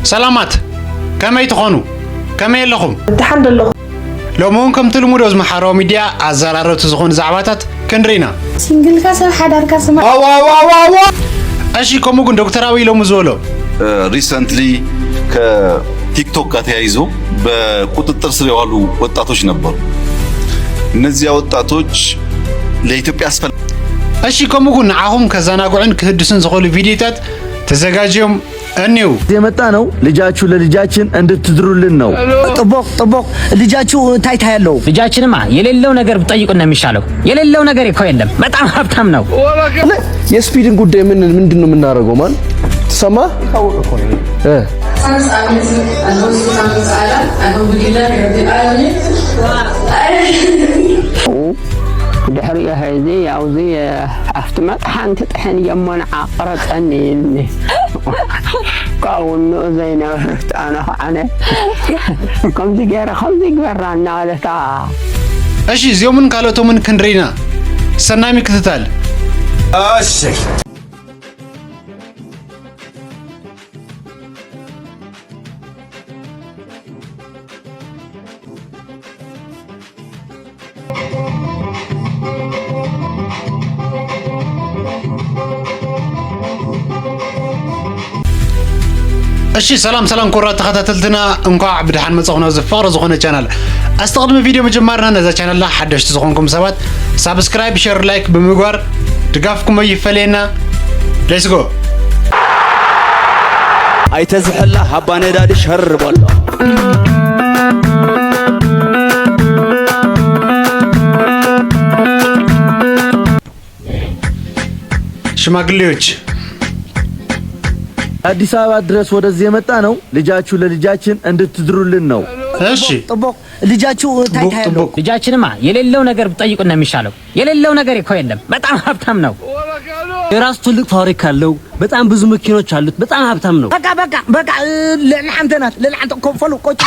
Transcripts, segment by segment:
سلامات كما يتخونوا كما يلخم الحمد لله لو مون كم تلمودوز محارو ميديا ازرارو تزخون زعباتات كنرينا سنجل كاسم حدار كاسم اشي كومو كن دكتوراوي لو مزولو ريسنتلي كتيك توك كاتيايزو بقططر سر ያሉ ወጣቶች ነበሩ እነዚያ ወጣቶች ለኢትዮጵያ አስፈል እሺ كومو كن عاهم كزاناغعن كهدسن زخول ቪዲዮታት ተዘጋጀም እኔው የመጣ ነው ልጃችሁ ለልጃችን እንድትድሩልን ነው ጥቦቅ ልጃችሁ ታይታ ያለው ልጃችንማ የሌለው ነገር ብጠይቁና የሚሻለው የሌለው ነገር እኮ የለም በጣም ሀብታም ነው የስፒድን ጉዳይ ምንድነው የምናደርገው ማን ተሰማ دحرية هذه عاوزي افتمت حنت طحن يمنا عقرتني قاولنا زينا انا كم تجارة خمسة جبرنا على تا እሺ ዚዮምን ካለቶምን ክንድሪና ሰናሚ ክትታል እሺ እሺ ሰላም ኮራት ተከታተልትና እንኳን ብድሃን መጽኹና ዝፈቅረ ዝኾነ ቻናል አስተቀድመ ቪዲዮ መጀመርና ነዛ ቻናልና ሓደሽቲ ዝኾንኩም ሰባት ሳብስክራይብ ሼር ላይክ ብምግባር ድጋፍኩም ይፈለየና ሌትስ ጎ አይተዝሕላ ሃባ ነዳዲ ሸርበሎ ሽማግሌዎች አዲስ አበባ ድረስ ወደዚህ የመጣ ነው ልጃችሁ ለልጃችን እንድትድሩልን ነው እሺ ጥቦቅ ልጃችሁ ታይታ ያለው ልጃችንማ የሌለው ነገር ብጠይቁና የሚሻለው የሌለው ነገር እኮ የለም በጣም ሀብታም ነው የራሱ ትልቅ ፋብሪካ አለው በጣም ብዙ መኪኖች አሉት በጣም ሀብታም ነው በቃ ለእናንተ ኮንፎሉ ቆጭ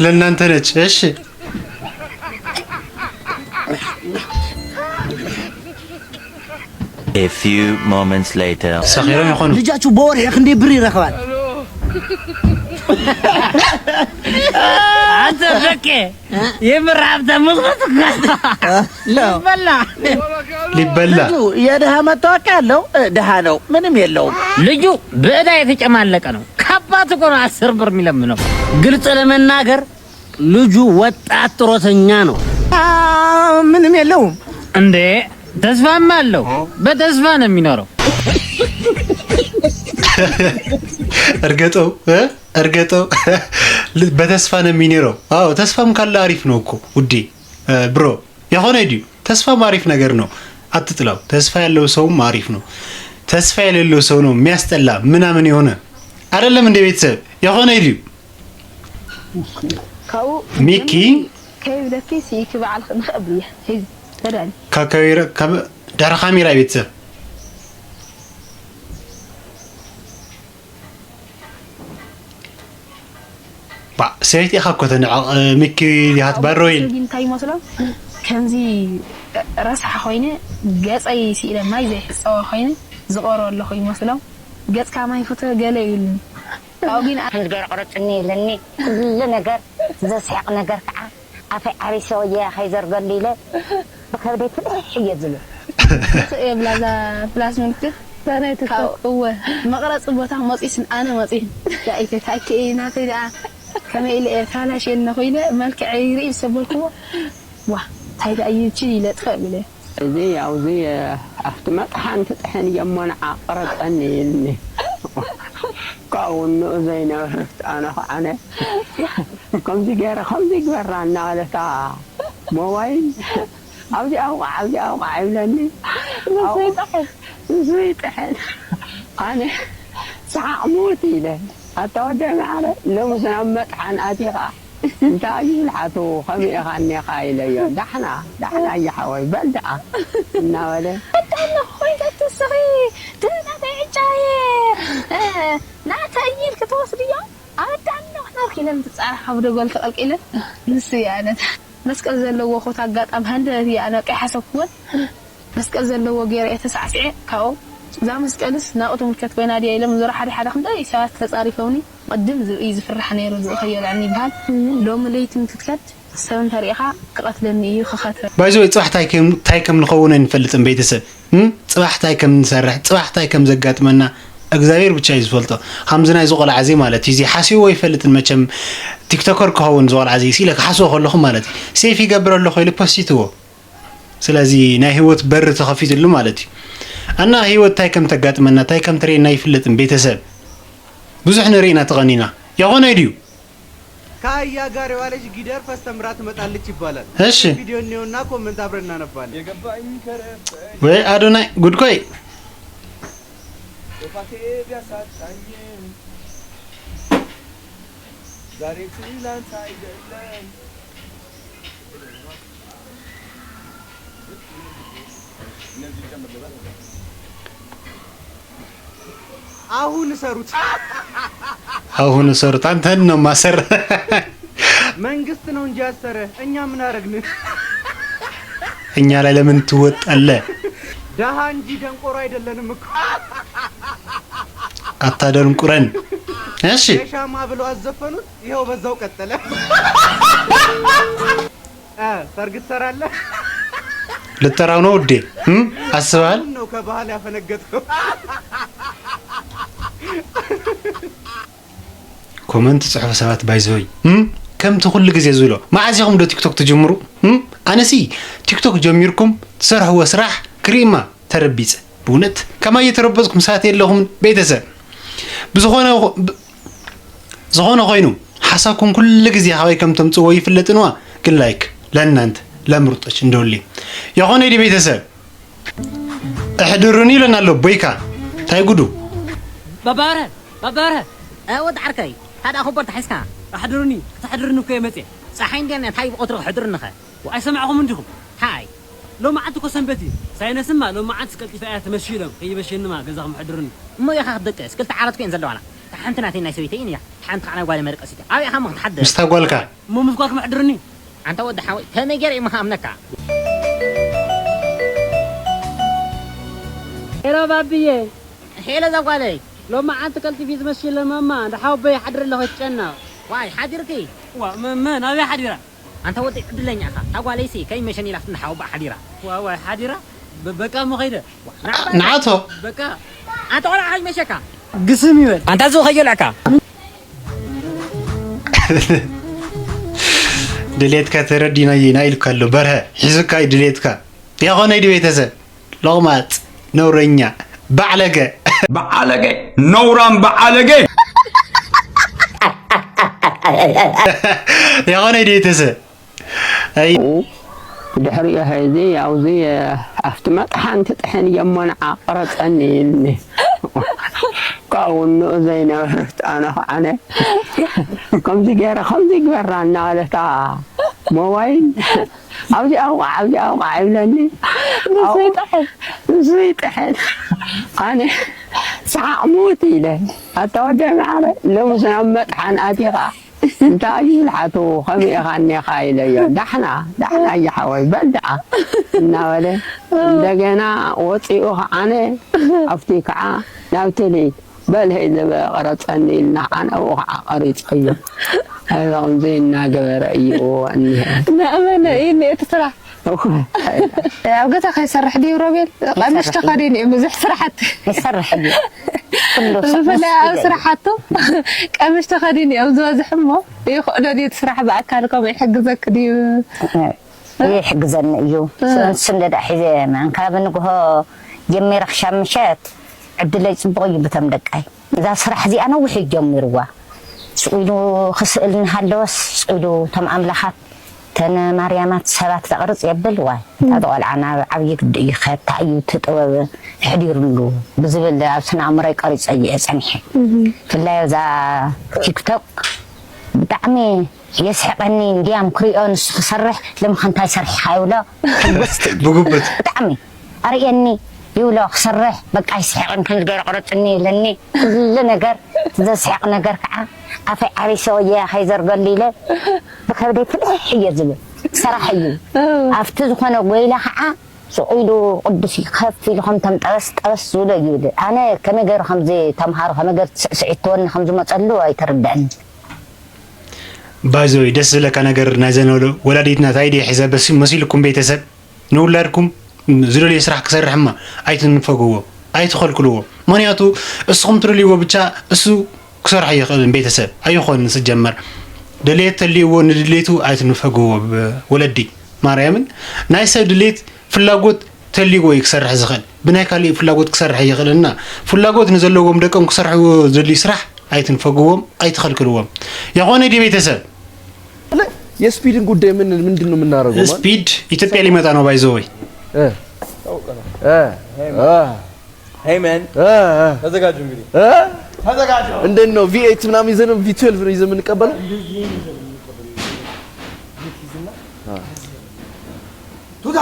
ለእናንተ ነች እሺ A few moments later. ሰኺራ ይኾኑ ልጃችሁ በወር እንደ ብር ይረክባል አንተ በቃ የምር ሀብታም መስሎት ሊበላ የድሃ መታወቂያ ያለው ድሃ ነው ምንም የለውም ልጁ በዕዳ የተጨማለቀ ነው ከአባቱ እኮ ነው 10 ብር የሚለምነው ግልጽ ለመናገር ልጁ ወጣት ጥሮተኛ ነው ምንም የለውም እንዴ ተስፋም አለው በተስፋ ነው የሚኖረው እርገጠው በተስፋ ነው የሚኖረው አዎ ተስፋም ካለ አሪፍ ነው እኮ ውዴ ብሮ የሆነ ዲዩ ተስፋም አሪፍ ነገር ነው አትጥላው ተስፋ ያለው ሰውም አሪፍ ነው ተስፋ የሌለው ሰው ነው የሚያስጠላ ምናምን የሆነ አይደለም እንደ ቤተሰብ የሆነ ዲዩ ሚኪ كيف سيك بعد خبريه هي تدري كاكاير دار خاميرا بيتسب با سيتي خاكوتن ميكي هات باروين انتي مثلا كنزي راسح خوينه غصاي سيله ماي زي صو خوينه زقور الله خوي مثلا غص كما يفوت غله يل او بين نجر قرطني لني كل ነገር ዘስያቅ ነገር ከዓ አፈይ አሪሶ ያ ኸይዘር ገሊለ በከብዴት ይየዝሉ ብላዛ ፕላስ ምንት ታናይት ተው መቅረጽ ቦታ መጽይስን አነ መጽይ ዳይተ ታኪና ተዳ ከመይለ ታላሽ የነሆይለ መልክ አይሪ ሰበልኩ ዋ ታይዳ አይቺ ይለጥፈብለ እዚ ያው እዚ አፍትመጥ ሓንቲ ጥሕን የሞን ዓቅረጠኒ ይልኒ قاون زينا أنا كم تجارة خم تجبرنا على تا موبايل عاوز أوقع عيلاني نسيت أحد أنا ساعة موتي له أتوجه على لو سنمت عن أتيقا انت أجيب الحتو خمي أغني خايلة دحنا أي حوي بلدع إنا ولا أنا خويك تسري تنا تعجاير نعتاير كتوصليا أنا إحنا كنا نتصارح حفظ قلت القيلة نسيانة مسكال زلوا خوت عقات أم هند هي أنا كحسب كون مسكال زلوا غير يتسعسع كاو زامس كالس ناقطهم كتبين هذه لما زرع حدا خمدة ساعات تصاريفوني قدم زي فرح نيرو زي خيال عني بهال لو مليت متكتب سوين تاريخها قرأتلني خخات بايزو صباح تايكم نخون نفلت بيتسب صباح تايكم نسرح صباح تايكم زقات منا اغزابير ብቻ ይዝፈልጦ حمزنا يزقل عزي مالتي زي حاسيو يفلت المچم تيك توكر كهون زوال عزي سيلك حاسو خلخم مالتي سيف يقبر له خيل بوستيتو ስለዚህ ናይ ህይወት በር ተኸፊትሉ ማለት እና ህይወት ታይከም ተጋጥመና ታይከም ትሬና ይፍለጥን ቤተሰብ ብዙሕ ነሪና ተቀኒና ያሆነ አይዲዩ ካያ ጋር ዋለሽ ጊደር ፈስተምራ ትመጣለች ይባላል እሺ ቪዲዮ ነውና ኮሜንት አብረና ነባል የገባኝ ከረብ ወይ አዶናይ ጉድኮይ ወፋቴ ቢያሳጣኝ ዛሬ ትላንት አይደለም አሁን ሰሩት አንተን ነው ማሰር መንግስት ነው እንጂ ያሰረ እኛ ምን አረግን እኛ ላይ ለምን ትወጣለ ደሃ እንጂ ደንቆሮ አይደለንም እኮ አታደርም ቁረን እሺ ሻማ ብለው አዘፈኑት ይሄው በዛው ቀጠለ ሰርግ ትሰራለህ ልጠራው ነው ውዴ አስባል ነው ከባህል ያፈነገጥከው ኮሜንት ጽሑፍ ሰባት ባይዘይ ከምቲ ኩሉ ግዜ ዝብሎ ማዓዚኹም ዶ ቲክቶክ ትጀምሩ ኣነሲ ቲክቶክ ጀሚርኩም ትሰርሕዎ ስራሕ ክሪማ ተረቢፀ ብእውነት ከማይ የተረበዝኩም ሰዓት የለኹም ቤተሰብ ዝኾነ ኮይኑ ሓሳብኩም ኩሉ ግዜ ሃዋይ ከም ተምፅዎ ይፍለጥንዋ ግን ላይክ ለእናንተ ለምርጦች እንደውልي يخون يدي بيتسب احضروني لنا لو بويكا تاي غدو باباره اود عركي هذا اخو برت حسكا تحضرني كي متي صحين دينا تاي قطر حضرنخ واي سمعكم عندكم هاي لو ما عندكم سنبتي ساينسما لو ما عندك كيفات تمشيلهم هي مشينا ما غزاهم حضرني ما يا اخ دقه سكلت عرض كين زلوانا حنتنا تينا سويتين يا حنت انا قال مرقسيت ابي هم تحضر مستقبلك مو مسكوك محضرني انت ود حاول كان يجري ما امنك هلا بابي هلا زقالي لو ما عندك قلت في تمشي لماما ده حاول يحضر له يتشنا واي حاضركي ما انا حاضره انت ود ادلني اخا تقالي سي كاي مشاني لفت نحاول بحاضره واي حاضره بقى مغيده نعاتو بقى انت ولا حاج مشكا قسم يول انت زو خيلك دليتكا تردينا ينايل كله بره حزكاي دليتكا يا غني دي بيتسب لغمات نورنيا بعلقه نوران بعلقه يا غني دي بيتسب اي دحريه هذه او زي افتمت حنت طحن يمن عقرتني كون زينه انا كم تجار خمس جرانا على تا موبايل عاوز اوقع لاني نسيت حد انا ساعه موتي له اتوجع معه لو سمعت عن اتيقا انت يلحتو خمي غني خايله دحنا يا حوي بدع ناوله دغنا وطيو انا افتيكع ناوتلي بل هذا قرصني لنا انا وقريت ايوه هذا زينا غير ايوه اني ما انا اني تسرح يا وقت اخي سرح دي روبيل قامش تقريني مزح سرحت يسرح دي فلا سرحته قامش تقريني او زحمه يخدو دي تسرح باكلكم يحجزك دي يحجزن ايوه سند حزه ما كابنغو جمير خشمشات عبد الله صبغي بتمدقاي اذا سرح زي انا وحي جميروا سئلو خسئلن هالوس سئلو تم املاحات تن مريمات سبات تقرص يبل واي تدول عنا عبي قدي خات ايو تطوب حديرلو بزبل ابسنا عمري قرص اي صنيح فلا ذا تيك توك بتعمي يسحقني ديام كريون سرح لما كنت يسرح حاولا بغبت بتعمي اريني يولا سرح بقى يسحقن كل غير قرطني لني كل نجر تسحق نجر كعا افي عريسو يا خيزر قال لي لا بكبدي فلح يزبل صراحه افتز كنا ويلا كعا سقيلو قدسي خفي لهم تم طبس ولا يود انا كما غير خمزه تمحار كما غير سعيتون خمزه مصلو ايتردعني بايزوي دس لك انا غير نازنولو ولاديتنا تايدي حساب بس مسيلكم بيتسب نولاركم زلول يسرح كسرحما ايتنفقوا ايتخلكلو مانياتو اسكم ترليو بچا اسو كسرح يخل بيتسب ايخون نسجمر دليت اللي هو ندليتو ايتنفقوا ولدي مريمن نايسه دليت فلاغوت تليغو يكسرح زخل بناي كالي فلاغوت كسرح يخلنا فلاغوت نزلوهم دقم كسرحو زلي يسرح አይትንፈጉም አይትخلክሉም ያሆነ ዲ ቤተሰብ የስፒድን ጉዳይ ምንድነው የምናረገው ማለት ስፒድ ኢትዮጵያ ሊመጣ ነው ባይዘው ወይ ሄይ ማን ተዘጋጁ እንግዲህ ተዘጋጁ እንደት ነው V8 ምናምን ይዘን V12 ይዘን እንቀበል ቱታ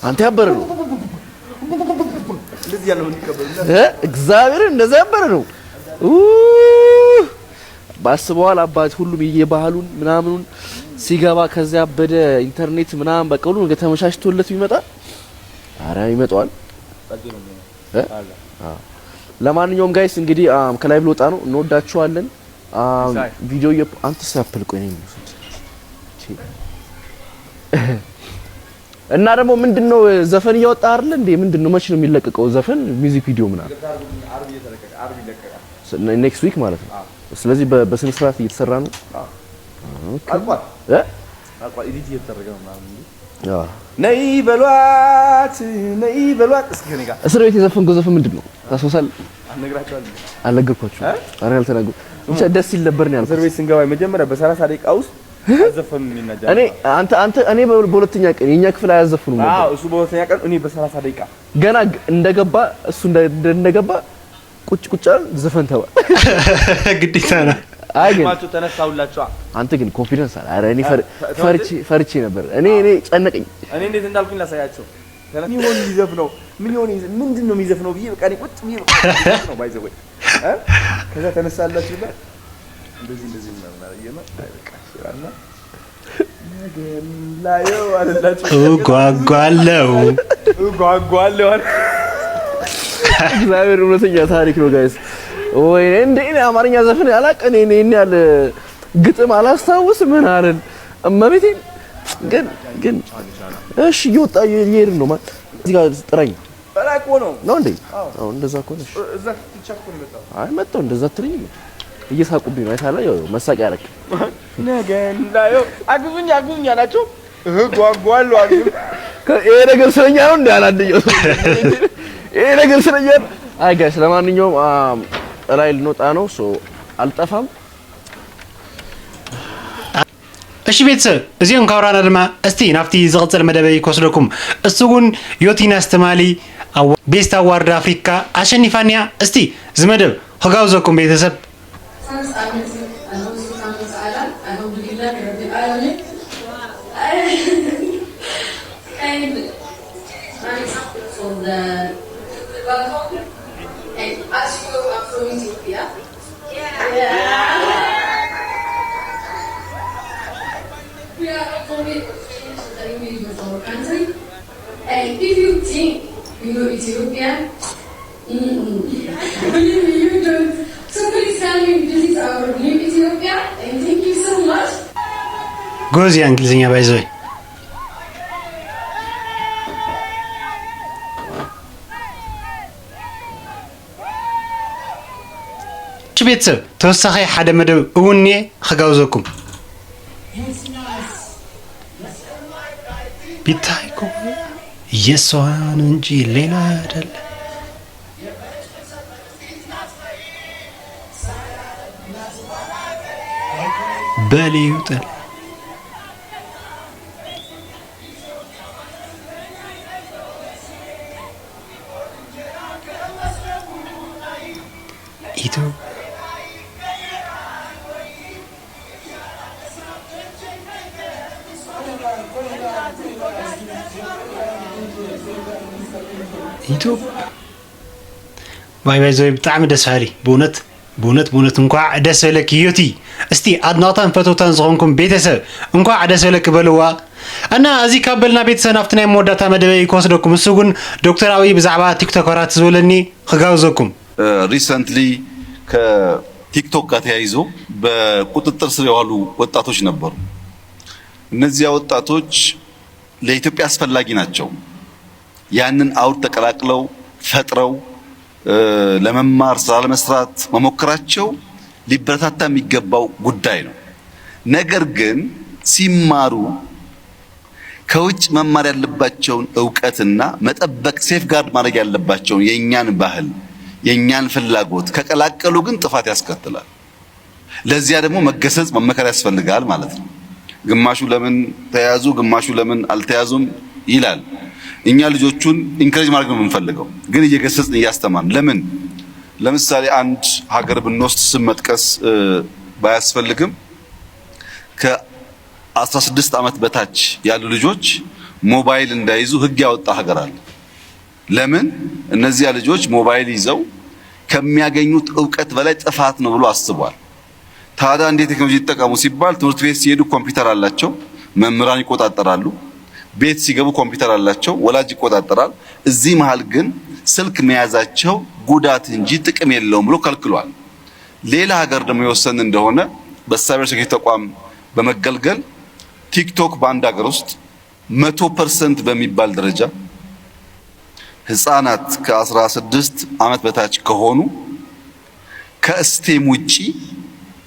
አንተ ያበረ ነው እንደዚህ ያለው እንቀበል እግዚአብሔር እንደዛ ያበረ ነው ባስበዋል አባት ሁሉም የባህሉን ምናምኑን ሲገባ ከዚያ በደ ኢንተርኔት ምናምን በቃ ሁሉ ነገር ተመሻሽቶለት ይመጣ አራ ይመጣዋል ለማንኛውም ጋይስ እንግዲህ ከላይ ብሎጣ ነው እንወዳችኋለን ቪዲዮ አንተ ሳፕል ቆይ ነው እና ደግሞ ምንድነው ዘፈን እያወጣ አይደል እንዴ ምንድነው መቼ ነው የሚለቀቀው ዘፈን ሚውዚክ ቪዲዮ ምናምን አርብ እየተለቀቀ አርብ ይለቀቃል ኔክስት ዊክ ማለት ነው ስለዚህ በስነ ስርዓት እየተሰራ ነው አቋል አቋል ኤዲት እየተደረገ ነው ማለት ነው ነይ በሏት እስኪ ከኔ ጋር እስር ቤት የዘፈንከው ዘፈን ምንድነው ታስወሳል አልነግራችኋለሁ አረ ያልተናገሩ ብቻ ደስ ይል ነበር ነው ያልኩት እስር ቤት ስንገባ መጀመሪያ በ30 ደቂቃ ውስጥ አዘፈኑ እንናጃ እኔ በሁለተኛ ቀን የኛ ክፍል አያዘፍኑ ነበር እሱ በሁለተኛ ቀን እኔ በ30 ደቂቃ ገና እንደገባ እሱ እንደገባ ቁጭ ዘፈን ተባ ግዴታ ነው አይገን ማቹ ተነሳውላችሁ አንተ ግን ኮንፊደንስ አለ አረ እኔ ፈርቼ ነበር እኔ ጨነቀኝ እኔ እንዴት እንዳልኩኝ ላሳያቸው ምን ይሆን ይዘፍነው ምንድነው የሚዘፍነው ብዬ በቃ እኔ ቁጭ ብዬ ነው ባይዘው ከዛ ተነሳላችሁ ይላል እንደዚህ ምናምን አየና በቃ ሲራና ነገም ላዩ አለላችሁ ጓጓለው እግዚአብሔር እውነተኛ ታሪክ ነው ጋይስ ወይ እንዴ አማርኛ ዘፈን ያላቀኔ እኔ ያለ ግጥም አላስታውስ ምን አረን እመቤቴ ግን እሺ ይወጣ ይሄድ ነው ማለት እዚህ ጋር ጥራኝ በላቆ ነው እንዴ አዎ እንደዛ እኮ ነው እዛ ትቻኩ ነው መጣው አይ መጣው እንደዛ ትሪኝ እየሳቁብኝ ነው አይታለ ያው መሳቂያ ያረክ ነገን ላዩ አግዙኝ አላችሁ ጓጓሉ አግዙ ይሄ ነገር ስለኛ ነው እንዴ አላደየው ይሄ ነገር ስለኛ አይ ጋይስ ለማንኛውም ራይል ኖጣ ነው ሶ አልጠፋም እሺ ቤተሰብ እዚህን ካወራና ድማ እስቲ ናፍቲ ዝቅጽል መደበይ ኮስለኩም እሱጉን ዮቲና አስተማሊ ቤስት አዋርድ አፍሪካ አሸኒፋንያ እስቲ ዝመደብ ኸጋውዘኩም ቤተሰብ And if you think you know Ethiopia, you don't. So please come and visit our new Ethiopia, and thank you so much. ጎዝ እንግሊዝኛ ባይዘይ ቤተሰብ ተወሳኺ ሓደ መደብ እውን ኸጋውዘኩም ቢታይኩ የሷን እንጂ ሌላ አይደለ በሊውጠል ኢቱ ዩቲዩብ ባይ ዘይ በጣም ደስ አለኝ በእውነት እንኳን ደስ ለክ ዩቲ እስቲ አድናታን ፈቶታን ዝሆንኩም ቤተሰብ እንኳን ደስ ለክ በለዋ እና እዚህ ካበልና ቤተሰብ ናፍትና የምወዳታ መደበይ ከወስደኩም እሱ ግን ዶክተር አብይ ብዛዕባ ቲክቶከራት ዝብለኒ ክጋብዘኩም ሪሰንትሊ ከቲክቶክ ጋር ተያይዞ በቁጥጥር ስር የዋሉ ወጣቶች ነበሩ። እነዚያ ወጣቶች ለኢትዮጵያ አስፈላጊ ናቸው። ያንን አውድ ተቀላቅለው ፈጥረው ለመማር ስራ ለመስራት መሞከራቸው ሊበረታታ የሚገባው ጉዳይ ነው። ነገር ግን ሲማሩ ከውጭ መማር ያለባቸውን ዕውቀትና መጠበቅ ሴፍ ጋርድ ማድረግ ያለባቸውን የኛን ባህል የኛን ፍላጎት ከቀላቀሉ ግን ጥፋት ያስከትላል። ለዚያ ደግሞ መገሰጽ መመከር ያስፈልጋል ማለት ነው። ግማሹ ለምን ተያዙ ግማሹ ለምን አልተያዙም ይላል። እኛ ልጆቹን ኢንከሬጅ ማድረግ ነው የምንፈልገው፣ ግን እየገሰጽን እያስተማርን ለምን ለምሳሌ አንድ ሀገር ብንወስድ ስም መጥቀስ ባያስፈልግም ከ16 ዓመት በታች ያሉ ልጆች ሞባይል እንዳይዙ ህግ ያወጣ ሀገር አለ። ለምን እነዚያ ልጆች ሞባይል ይዘው ከሚያገኙት ዕውቀት በላይ ጥፋት ነው ብሎ አስቧል። ታዲያ እንዴት ቴክኖሎጂ ይጠቀሙ ሲባል ትምህርት ቤት ሲሄዱ ኮምፒውተር አላቸው፣ መምህራን ይቆጣጠራሉ። ቤት ሲገቡ ኮምፒውተር አላቸው፣ ወላጅ ይቆጣጠራል። እዚህ መሃል ግን ስልክ መያዛቸው ጉዳት እንጂ ጥቅም የለውም ብሎ ከልክሏል። ሌላ ሀገር ደግሞ የወሰን እንደሆነ በሳይበር ሴኩሪቲ ተቋም በመገልገል ቲክቶክ በአንድ ሀገር ውስጥ 100% በሚባል ደረጃ ህፃናት ከ16 ዓመት በታች ከሆኑ ከስቴም ውጪ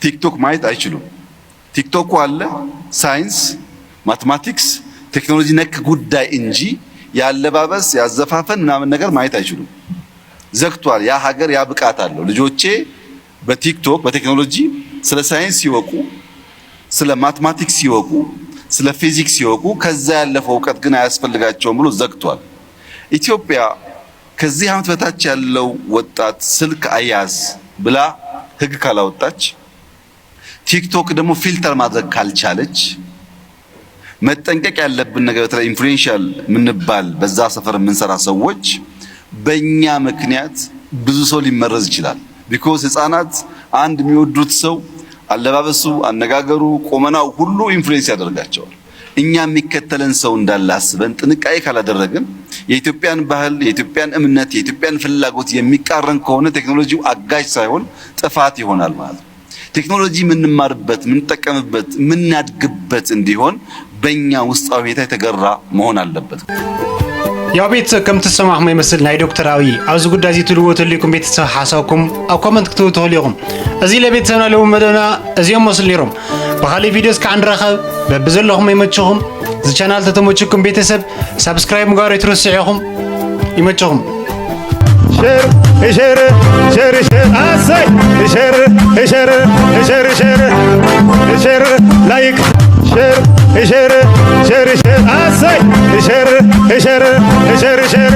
ቲክቶክ ማየት አይችሉም። ቲክቶክ አለ ሳይንስ፣ ማቴማቲክስ፣ ቴክኖሎጂ ነክ ጉዳይ እንጂ ያለባበስ ያዘፋፈን ምናምን ነገር ማየት አይችሉም። ዘግቷል። ያ ሀገር ያ ብቃት አለው። ልጆቼ በቲክቶክ በቴክኖሎጂ ስለ ሳይንስ ሲወቁ፣ ስለ ማቴማቲክስ ሲወቁ፣ ስለ ፊዚክስ ሲወቁ ከዛ ያለፈው ዕውቀት ግን አያስፈልጋቸውም ብሎ ዘግቷል። ኢትዮጵያ ከዚህ ዓመት በታች ያለው ወጣት ስልክ አያዝ ብላ ህግ ካላወጣች፣ ቲክቶክ ደግሞ ፊልተር ማድረግ ካልቻለች መጠንቀቅ ያለብን ነገር በተለይ ኢንፍሉዌንሻል ምንባል በዛ ሰፈር የምንሰራ ሰዎች በእኛ ምክንያት ብዙ ሰው ሊመረዝ ይችላል። ቢኮዝ ህፃናት አንድ የሚወዱት ሰው አለባበሱ፣ አነጋገሩ፣ ቆመናው ሁሉ ኢንፍሉዌንስ ያደርጋቸዋል። እኛ የሚከተለን ሰው እንዳለ አስበን ጥንቃቄ ካላደረግን የኢትዮጵያን ባህል፣ የኢትዮጵያን እምነት፣ የኢትዮጵያን ፍላጎት የሚቃረን ከሆነ ቴክኖሎጂው አጋዥ ሳይሆን ጥፋት ይሆናል ማለት ነው። ቴክኖሎጂ የምንማርበት፣ የምንጠቀምበት፣ የምናድግበት እንዲሆን በእኛ ውስጣዊ ሁኔታ የተገራ መሆን አለበት። ያው ቤተሰብ ከም ትሰማዕኹም ይመስል ናይ ዶክተር አብይ ኣብዚ ጉዳይ እዚ ትልዎ ተልይኩም ቤተሰብ ሓሳብኩም ኣብ ኮመንት ክትቡ ትኽእሉ ኢኹም። እዚ ለቤተሰብና ለው መደብና እዚኦም መስሉ ነይሮም። ብካሊእ ቪድዮ እስካዕ ንረኸብ በብዘለኹም ይመችኹም። እዚ ቻናል ተተመችኩም ቤተሰብ ሳብስክራይብ ምግባር ኣይትረስዑ ኢኹም። ይመችኹም። شر شر شر شر أسي شر شر شر شر شر لايك شر شر شر شر أسي شر شر شر شر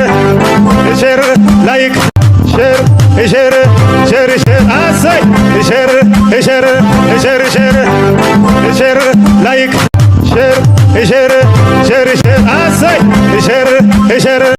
شر لايك شر شر شر شر أسي شر شر شر شر